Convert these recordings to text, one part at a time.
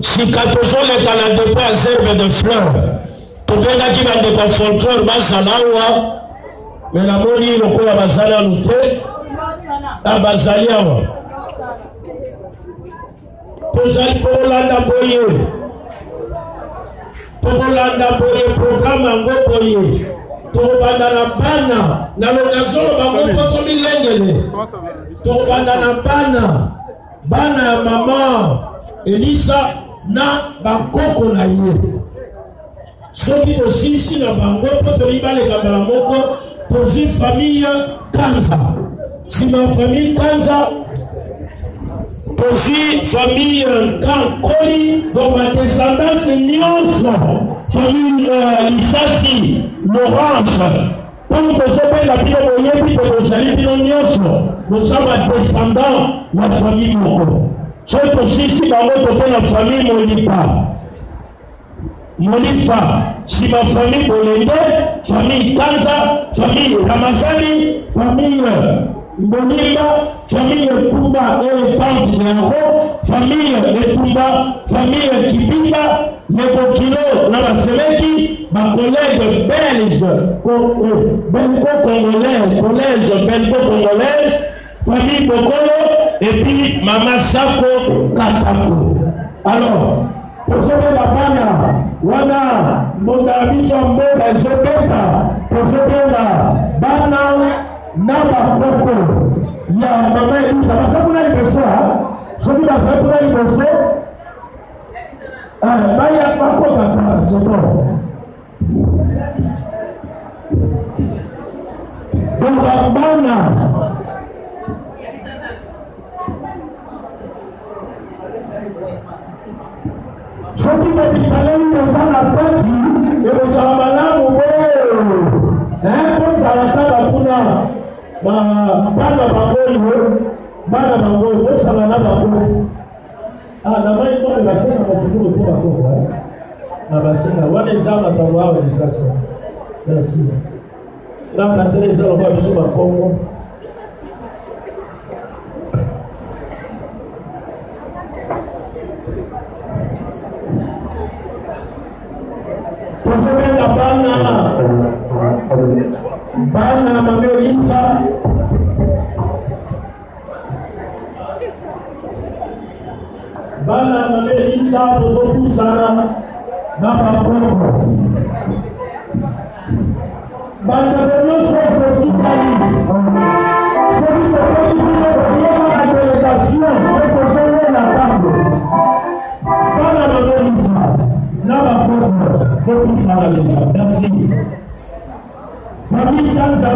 Si katozoleka na depo ya zerbe de fleur, tobengaki bandeko folklore basalawa, me namoni lokola bazali anu te, bazali awa. Tozali tolanda boye. Tokolanda boye programme yango boye. Tokobanda na bana na lokazolo bango poto milengele. Tokobanda na bana ya mama Elisa na bakoko na ye. Soki tosisi na bango poto libaleka bala moko tozi famille Kanza. Si ma famille Kanza tozi famille Kankoli dans ma descendance nyonso famille Lisasi Laurence. Comme vous savez, la Bible est que vous allez dire nous sommes descendants de la famille Moko. C'est aussi si dans votre côté la famille Monifa, si ma famille Bolende, famille Kanza, famille Ramazani, famille Monima, famille Tumba et Tante Nero, famille Tumba, famille Kibinda, Nebokino, Namasemeki, ma collègue belge, belgo-congolaise, collège belgo-congolaise, famille Bokolo, et puis Mama Sako Katako. Alors, pour sauver la bana, wana, mon ami Sambo, les Zopeta, pour sauver la bana, Naba Koko, il y a Maman Elisa, ça vous l'avez fait ça, celui là, ça vous l'avez fait ça. Maya Pako Kata, c'est bon. Donc la bana, celui qui m'a dit ça, il y a la partie, et vous avez malade ou comme ça, la table à Pouna. Bana bango osala na bango na mai to la sena ko futuro to bako na basena wana nzama to wa ni sasa merci la kanzele zalo ba biso ba Kongo la bana Mamelisa bana Mamelisa tozokusana na bakoko bana nyonso kotikali soki tokoki na délégation ekosonga na table bana Mamelisa na bakoko tokusana leza merci. Famille Kanza,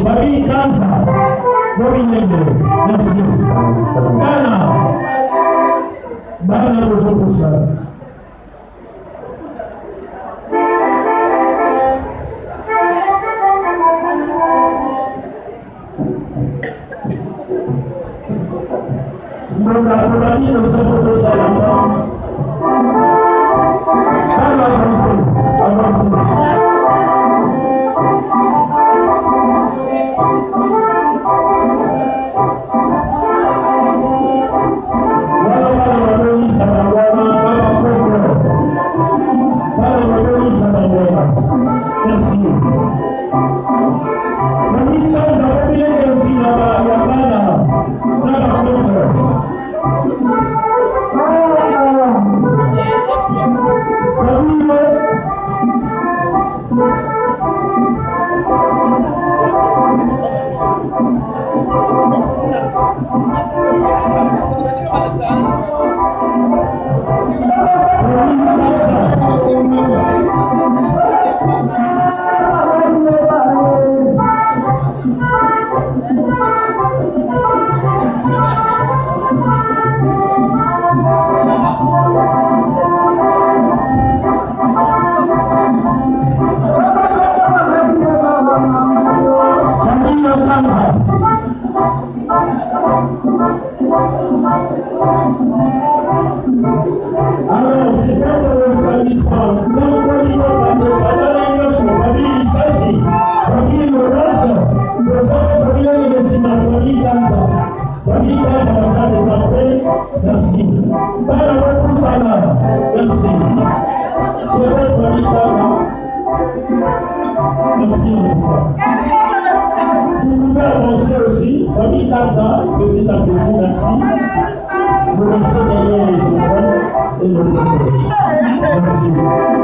famille Kanza, merci. Bana, vous ça. Nous avons ça là-bas. Avancez. Merci. Merci beaucoup. Vous pouvez avancer aussi, famille Taza, petit à petit, merci. Vous laissez derrière les enfants et le peuple. Merci.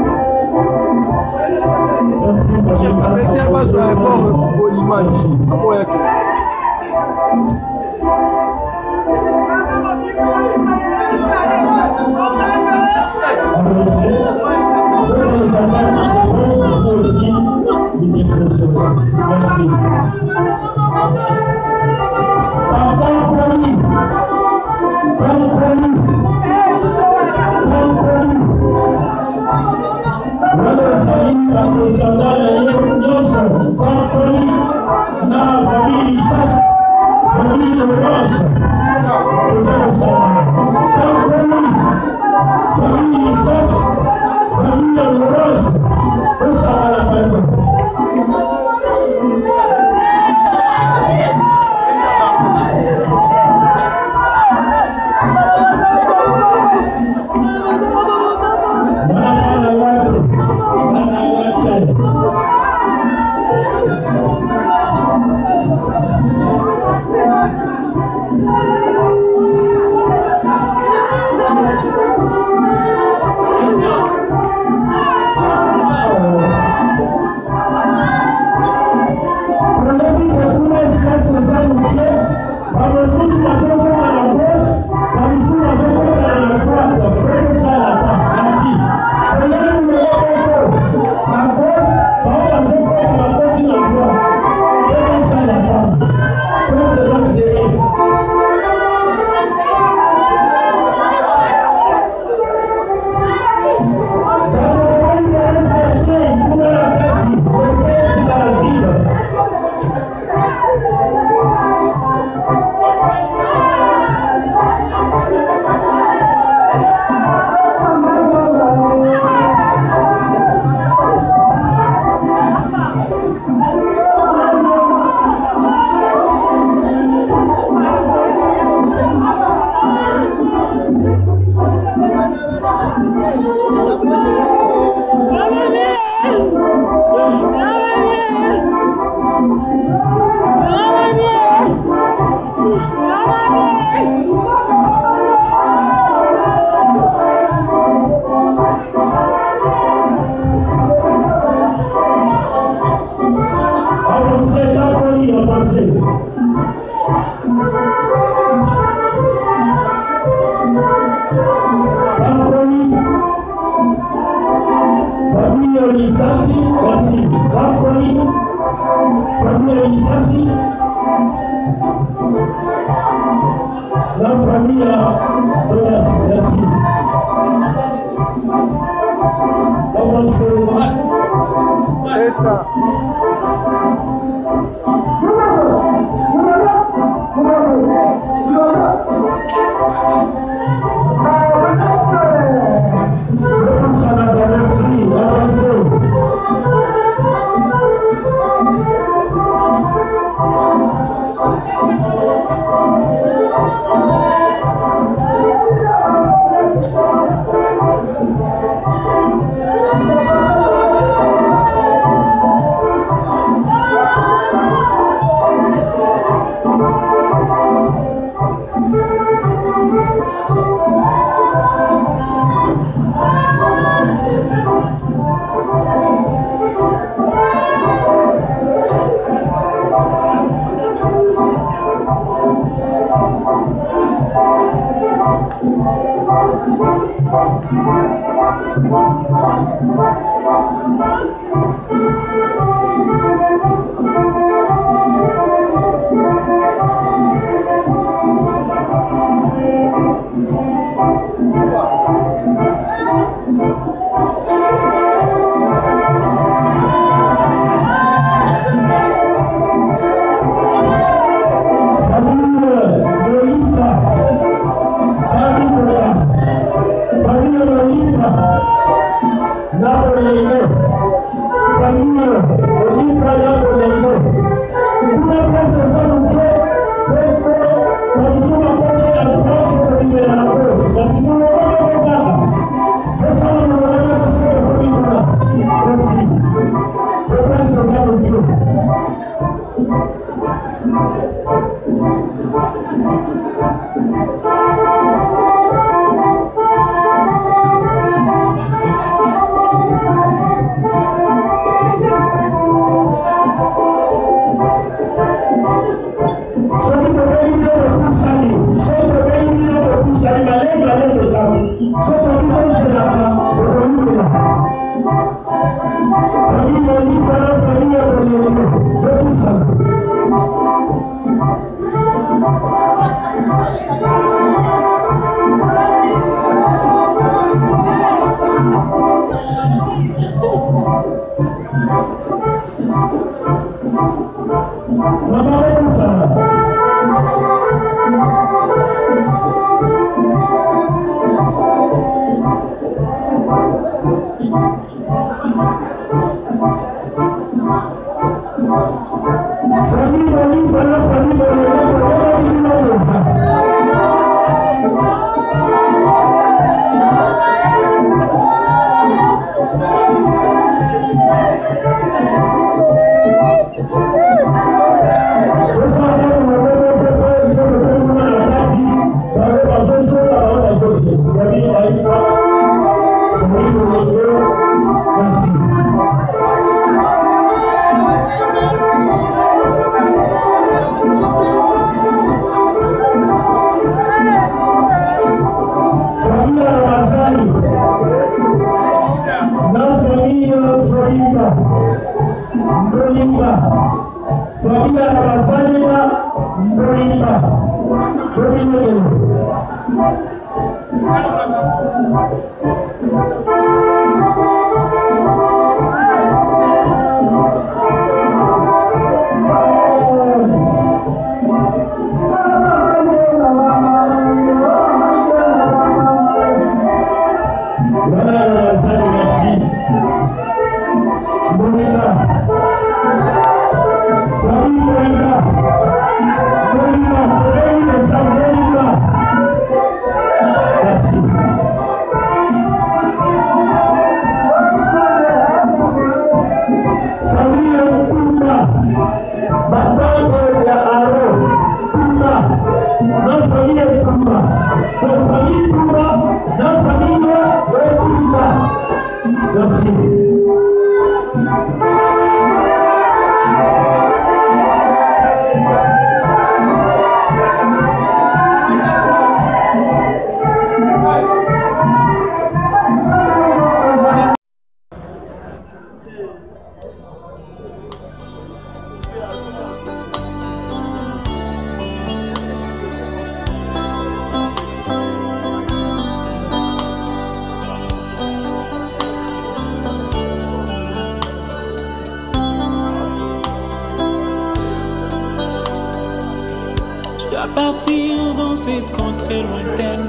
Partir dans cette contrée lointaine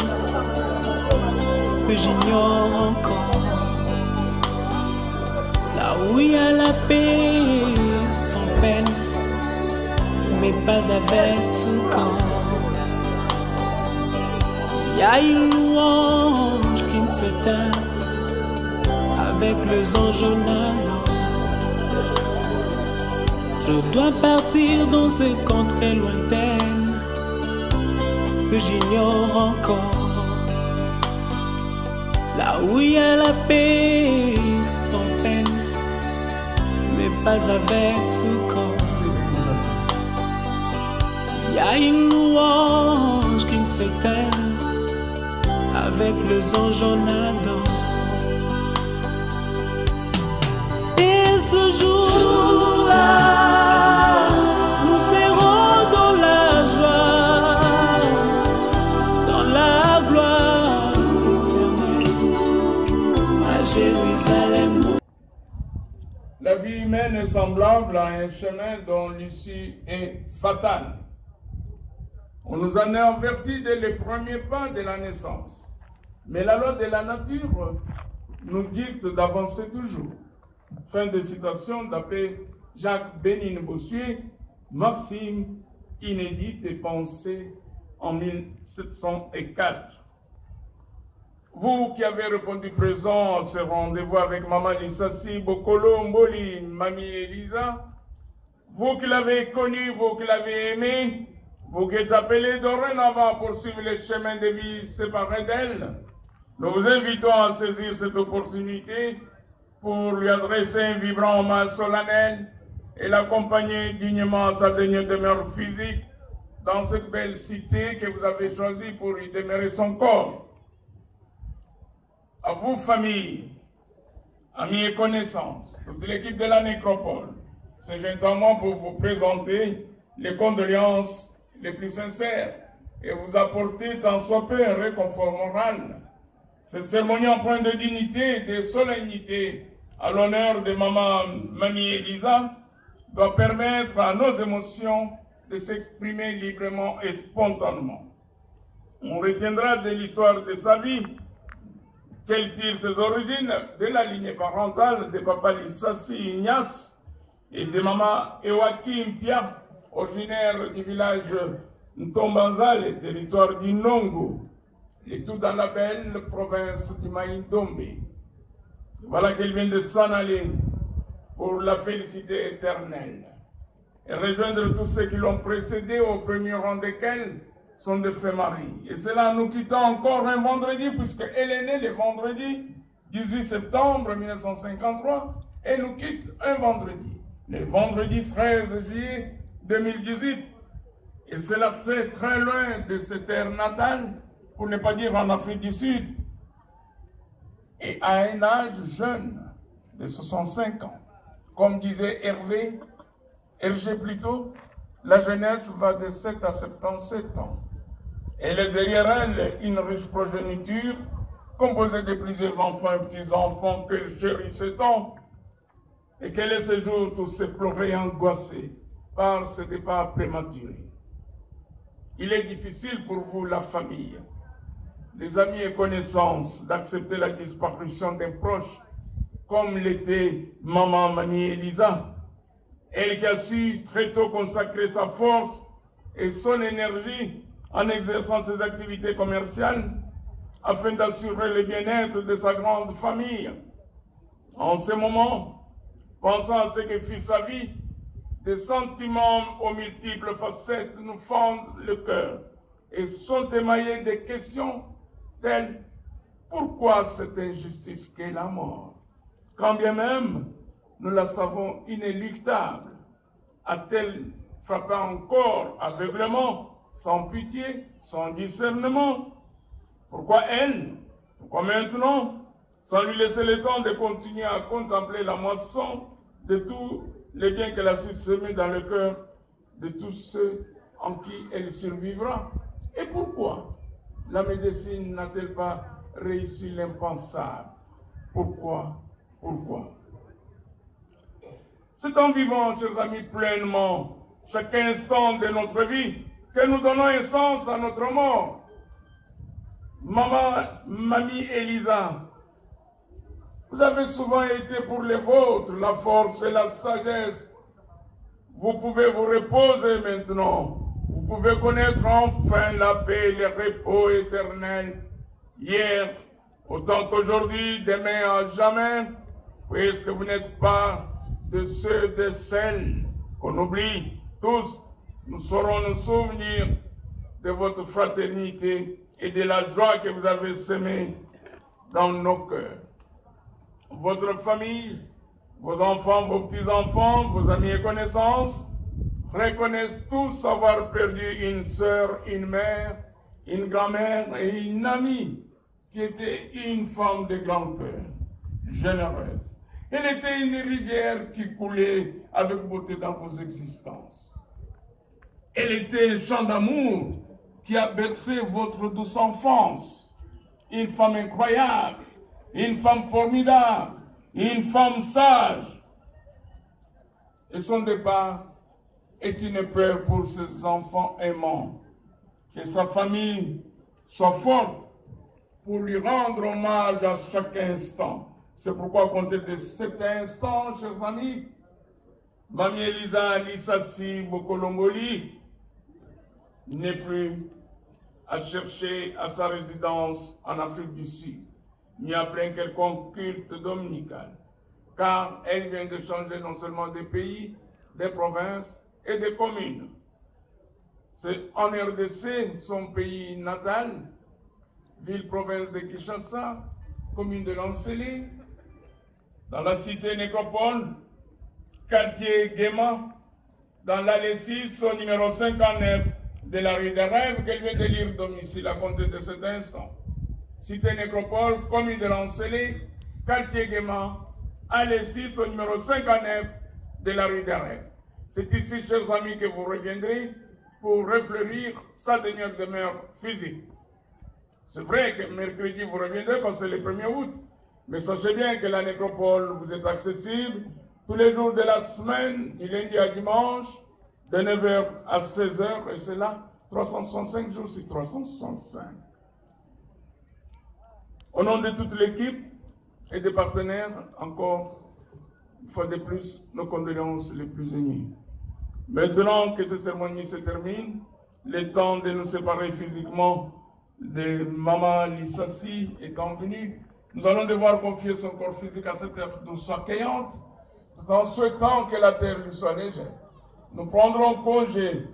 que j'ignore encore, là où il y a la paix sans peine, mais pas avec tout corps. Il y a une louange qui ne s'éteint avec les anges nadant. Je dois partir dans cette contrée lointaine que j'ignore encore, là où il y a la paix sans peine, mais pas avec tout corps. Il y a une louange qui ne s'éteint avec les anges nadant. Et ce jour-là, nous serons dans la joie, Jérusalem. La vie humaine est semblable à un chemin dont l'issue est fatale. On nous en a avertis dès les premiers pas de la naissance. Mais la loi de la nature nous dicte d'avancer toujours. Fin de citation d'après Jacques Bénigne-Bossuet, Maxime inédite et pensée en 1704. Vous qui avez répondu présent à ce rendez-vous avec Maman Lissassi, Bokolo, Mboli, Mamie Elisa, vous qui l'avez connue, vous qui l'avez aimée, vous qui êtes appelés dorénavant pour suivre les chemins de vie séparés d'elle, nous vous invitons à saisir cette opportunité pour lui adresser un vibrant hommage solennel et l'accompagner dignement à sa dernière demeure physique dans cette belle cité que vous avez choisie pour y demeurer son corps. À vous, famille, amis et connaissances, toute l'équipe de la nécropole, c'est gentiment pour vous présenter les condoléances les plus sincères et vous apporter tant soit peu un réconfort moral. Cette cérémonie empreinte de dignité et de solennité à l'honneur de Mamie Elisa doit permettre à nos émotions de s'exprimer librement et spontanément. On retiendra de l'histoire de sa vie qu'elle tire ses origines de la lignée parentale de Papa Lissassi Ignace et de Maman Ewakim Pia, originaire du village Ntombanzal, le territoire d'Inongo, et tout dans la belle province du Maïndombe. Voilà qu'elle vient de s'en aller pour la félicité éternelle et rejoindre tous ceux qui l'ont précédé, au premier rang desquels sont des faits maris. Et cela nous quittant encore un vendredi, puisqu'elle est née le vendredi 18 septembre 1953, et nous quitte un vendredi, le vendredi 13 juillet 2018. Et cela fait très loin de cette terre natale, pour ne pas dire en Afrique du Sud, et à un âge jeune de 65 ans. Comme disait Hergé plutôt, la jeunesse va de 7 à 77 ans. Elle est derrière elle une riche progéniture composée de plusieurs enfants et petits-enfants qu'elle chérissait tant, et qu'elle est ce jour tous éplorés et angoissés par ce départ prématuré. Il est difficile pour vous, la famille, les amis et connaissances, d'accepter la disparition d'un proche, comme l'était maman Mamie Elisa, elle qui a su très tôt consacrer sa force et son énergie en exerçant ses activités commerciales afin d'assurer le bien-être de sa grande famille. En ce moment, pensant à ce que fut sa vie, des sentiments aux multiples facettes nous fendent le cœur et sont émaillés de questions telles: pourquoi cette injustice qu'est la mort? Quand bien même nous la savons inéluctable, a-t-elle frappé encore aveuglement, sans pitié, sans discernement? Pourquoi elle? Pourquoi maintenant, sans lui laisser le temps de continuer à contempler la moisson de tous les biens qu'elle a su semer dans le cœur de tous ceux en qui elle survivra? Et pourquoi la médecine n'a-t-elle pas réussi l'impensable? Pourquoi? C'est en vivant, chers amis, pleinement chaque instant de notre vie que nous donnons un sens à notre mort. Mamie Elisa, vous avez souvent été pour les vôtres la force et la sagesse. Vous pouvez vous reposer maintenant. Vous pouvez connaître enfin la paix et le repos éternel. Hier, autant qu'aujourd'hui, demain à jamais, puisque vous n'êtes pas de ceux, de celles qu'on oublie. Tous, nous saurons nous souvenir de votre fraternité et de la joie que vous avez semée dans nos cœurs. Votre famille, vos enfants, vos petits-enfants, vos amis et connaissances reconnaissent tous avoir perdu une sœur, une mère, une grand-mère et une amie qui était une femme de grand cœur, généreuse. Elle était une rivière qui coulait avec beauté dans vos existences. Elle était un chant d'amour qui a bercé votre douce enfance. Une femme incroyable, une femme formidable, une femme sage. Et son départ est une peur pour ses enfants aimants. Que sa famille soit forte pour lui rendre hommage à chaque instant. C'est pourquoi, à compter de cet instant, chers amis, Mamie Elisa Lissassi Bokolomboli n'est plus à chercher à sa résidence en Afrique du Sud, ni à plein quelconque culte dominical, car elle vient de changer non seulement des pays, des provinces et des communes. C'est en RDC, son pays natal, ville-province de Kinshasa, commune de Lancélé, dans la cité Nécropole, quartier Guéma, dans l'allée 6, au numéro 59 de la rue des Rêves, qu'elle vient de lire domicile à compter de cet instant. Cité Nécropole, commune de Lancélé, quartier Guéma, allée 6, au numéro 59 de la rue des Rêves. C'est ici, chers amis, que vous reviendrez pour refleurir sa dernière demeure physique. C'est vrai que mercredi, vous reviendrez parce que c'est le 1er août. Mais sachez bien que la nécropole vous est accessible tous les jours de la semaine, du lundi à dimanche, de 9h à 16h, et c'est là 365 jours sur 365. Au nom de toute l'équipe et des partenaires, encore une fois de plus, nos condoléances les plus émues. Maintenant que cette cérémonie se termine, le temps de nous séparer physiquement de Maman Lissassi étant venu, nous allons devoir confier son corps physique à cette terre douce accueillante, tout en souhaitant que la terre lui soit légère. Nous prendrons congé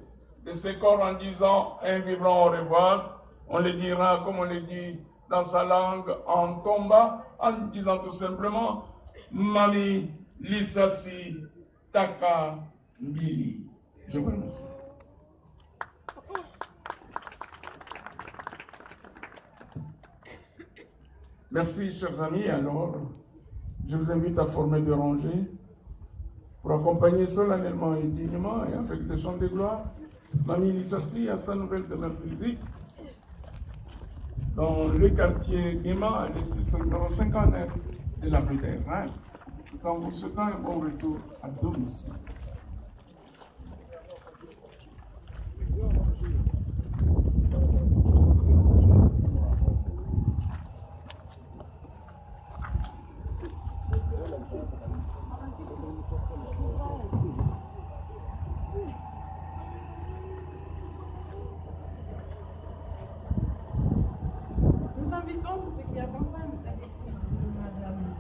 de ce corps en disant un vibrant au revoir. On le dira comme on le dit dans sa langue en tomba, en disant tout simplement Mami Lissassi Taka Mbili. Je vous remercie. Merci, chers amis. Alors, je vous invite à former des rangées pour accompagner solennellement et dignement et avec des chants de gloire Mamie Lissassi à sa nouvelle demeure physique dans le quartier Guéma, dans 59 de la rue des Reins, tout en vous souhaitant un bon retour à domicile. Nous invitons tous ceux qui accompagnent la dépouille de Madame.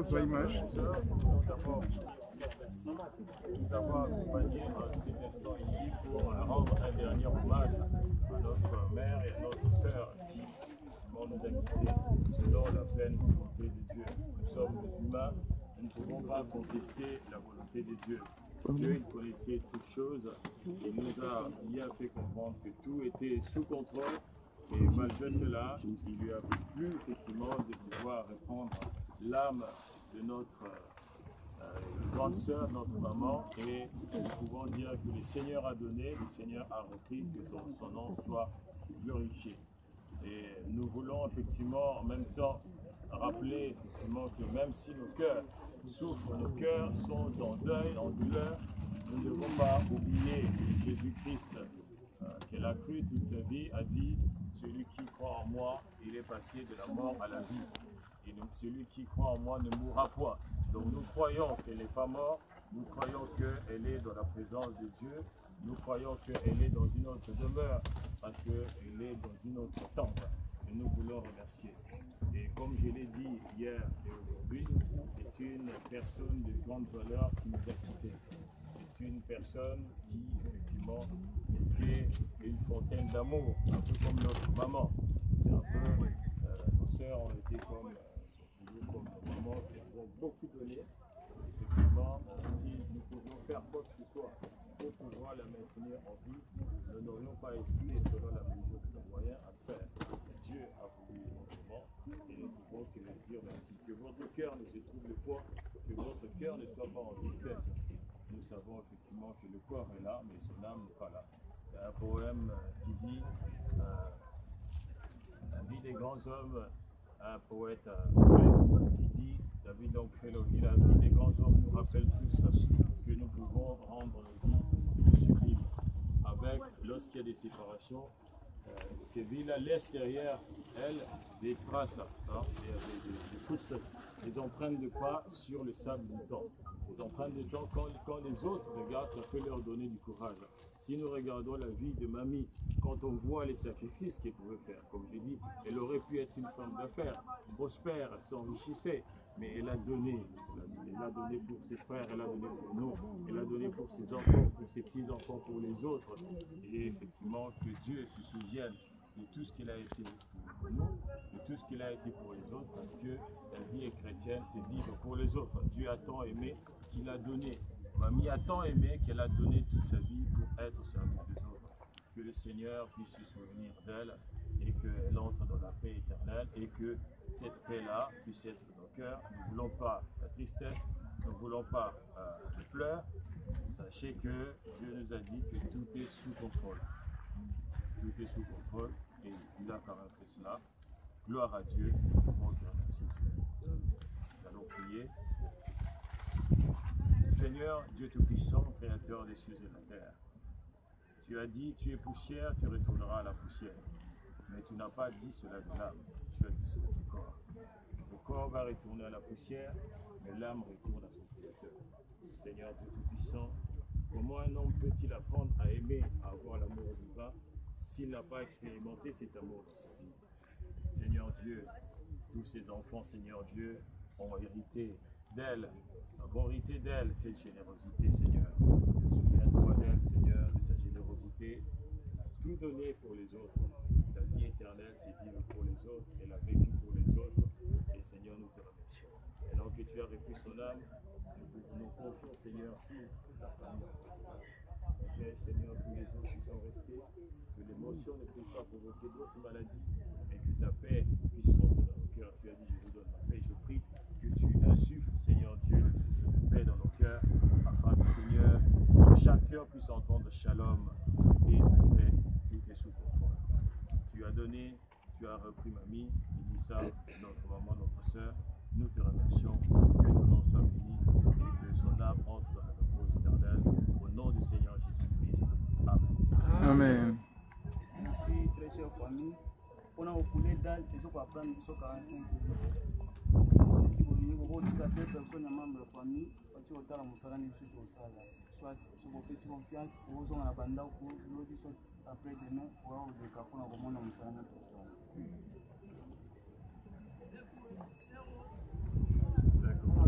François Image. D'abord, nous avons accompagné cet instant ici pour rendre un dernier hommage à notre mère et à notre sœur qui vont nous a quittés selon la pleine volonté de Dieu. Nous sommes des humains, nous ne pouvons pas contester la volonté de Dieu. Dieu, il connaissait toutes choses, il nous a bien fait comprendre que tout était sous contrôle. Et malgré cela, il lui a plu effectivement de pouvoir répondre l'âme de notre grande sœur, notre maman, et nous pouvons dire que le Seigneur a donné, le Seigneur a repris, que son nom soit glorifié. Et nous voulons effectivement en même temps rappeler effectivement que même si nos cœurs souffrent, nos cœurs sont en deuil, en douleur, nous ne devons pas oublier que Jésus-Christ, qu'elle a cru toute sa vie, a dit « Celui qui croit en moi, il est passé de la mort à la vie. Et celui qui croit en moi ne mourra point. » Donc nous croyons qu'elle n'est pas morte, nous croyons qu'elle est dans la présence de Dieu, nous croyons qu'elle est dans une autre demeure, parce qu'elle est dans une autre tente. Et nous voulons remercier. Et comme je l'ai dit hier et aujourd'hui, c'est une personne de grande valeur qui nous a quittés. C'est une personne qui, effectivement, était une fontaine d'amour, un peu comme notre maman. C'est un peu, nos sœurs ont été comme nos mamans qui ont beaucoup donné. Effectivement, si nous pouvions faire quoi que ce soit pour pouvoir la maintenir en vie, nous n'aurions pas hésité, selon la mesure de nos moyens, à le faire. Dieu a voulu autrement et nous pouvons que lui dire merci. Que votre cœur ne se trouble pas, que votre cœur ne soit pas en tristesse. Nous savons effectivement que le corps est là, mais son âme n'est pas là. Il y a un poème qui dit la vie des grands hommes, un poète qui dit la vie d'Longfellow, la vie des grands hommes nous rappelle tous que nous pouvons rendre nos vies plus sublimes. Avec, lorsqu'il y a des séparations, ces villes-là laissent derrière elles des traces, des footsteps, des empreintes de pas sur le sable du temps. Les empreintes de temps, quand les autres regardent, ça peut leur donner du courage. Si nous regardons la vie de mamie, quand on voit les sacrifices qu'elle pouvait faire, comme je dis, elle aurait pu être une femme d'affaires, prospère, elle s'enrichissait, mais elle a donné. Elle a donné pour ses frères, elle a donné pour nous, elle a donné pour ses enfants, pour ses petits-enfants, pour les autres. Et effectivement, que Dieu se souvienne de tout ce qu'il a été pour nous, de tout ce qu'il a été pour les autres, parce que la vie est chrétienne, c'est vivre pour les autres. Dieu a tant aimé qu'il a donné. Mamie a tant aimé qu'elle a donné toute sa vie pour être au service des autres. Que le Seigneur puisse se souvenir d'elle et qu'elle entre dans la paix éternelle et que cette paix-là puisse être dans nos cœurs. Nous ne voulons pas la tristesse, nous ne voulons pas les pleurs. Sachez que Dieu nous a dit que tout est sous contrôle. Tout est sous contrôle et il a quand même fait cela. Gloire à Dieu. On te remercie. Nous allons prier. Seigneur, Dieu Tout-Puissant, Créateur des cieux et de la terre, tu as dit, tu es poussière, tu retourneras à la poussière. Mais tu n'as pas dit cela de l'âme, tu as dit cela du corps. Le corps va retourner à la poussière, mais l'âme retourne à son Créateur. Seigneur Dieu Tout-Puissant, comment un homme peut-il apprendre à aimer, à avoir l'amour divin, s'il n'a pas expérimenté cet amour dans sa vie? Seigneur Dieu, tous ces enfants, Seigneur Dieu, ont hérité d'elle, avons hérité d'elle cette générosité, Seigneur. Souviens-toi d'elle, Seigneur, de sa générosité, tout donner pour les autres. Ta vie éternelle, c'est vivre pour les autres, elle a vécu pour les autres, et Seigneur, nous te remercions. Alors que tu as repris son âme, nous confions, Seigneur, toute la famille. Seigneur, tous les autres qui sont restés, que l'émotion ne puisse pas provoquer d'autres maladies, et que ta paix puisse rentrer dans nos cœurs. Tu as dit, je vous donne la paix. Je prie que tu insuffles, Seigneur Dieu, le souffle de paix dans nos cœurs, afin que, Seigneur, chaque cœur puisse entendre shalom et la paix, tout est sous contrôle. Tu as donné, tu as repris mamie, Elissa, notre maman, notre soeur. Nous te remercions, que ton nom soit béni et que son âme entre dans la repose éternelle. Au nom du Seigneur Jésus-Christ. Amen. Amen. Merci, très chère famille. On a occupé dalle, et je peux apprendre 45 personnes membres de la famille, tu as la moussala ni suite au sala. Soit sur vos petits confiance, ou aux hommes à banda ou l'autre soit après demain, ou à des capons à comment la moussala pour ça. D'accord.